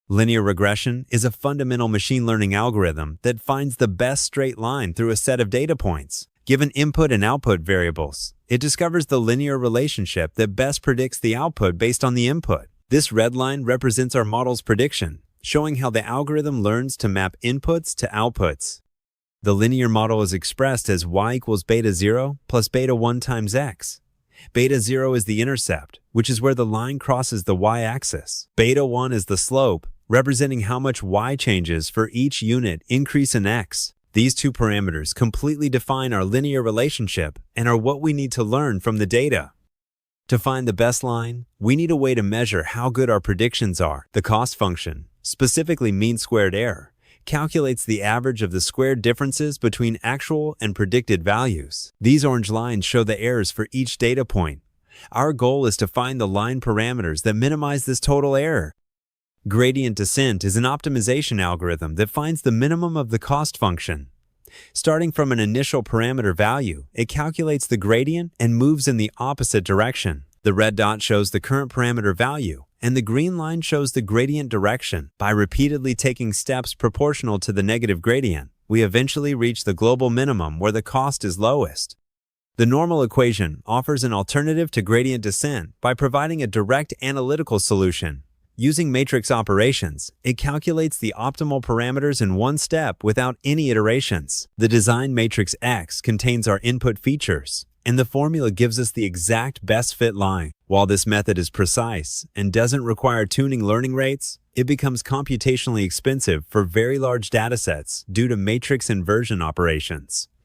Linear regression is a fundamental machine learning algorithm that finds the best straight line through a set of data points. Given input and output variables, it discovers the linear relationship that best predicts the output based on the input. This red line represents our model's prediction, showing how the algorithm learns to map inputs to outputs. The linear model is expressed as y equals beta 0 plus beta 1 times x. Beta 0 is the intercept, which is where the line crosses the y-axis. Beta 1 is the slope, representing how much y changes for each unit increase in x. These two parameters completely define our linear relationship and are what we need to learn from the data. To find the best line, we need a way to measure how good our predictions are. The cost function, specifically mean squared error, calculates the average of the squared differences between actual and predicted values. These orange lines show the errors for each data point. Our goal is to find the line parameters that minimize this total error. Gradient descent is an optimization algorithm that finds the minimum of the cost function. Starting from an initial parameter value, it calculates the gradient and moves in the opposite direction. The red dot shows the current parameter value, and the green line shows the gradient direction. By repeatedly taking steps proportional to the negative gradient, we eventually reach the global minimum where the cost is lowest. The normal equation offers an alternative to gradient descent by providing a direct analytical solution. Using matrix operations, it calculates the optimal parameters in one step without any iterations. The design matrix X contains our input features, and the formula gives us the exact best fit line. While this method is precise and doesn't require tuning learning rates, it becomes computationally expensive for very large datasets due to matrix inversion operations.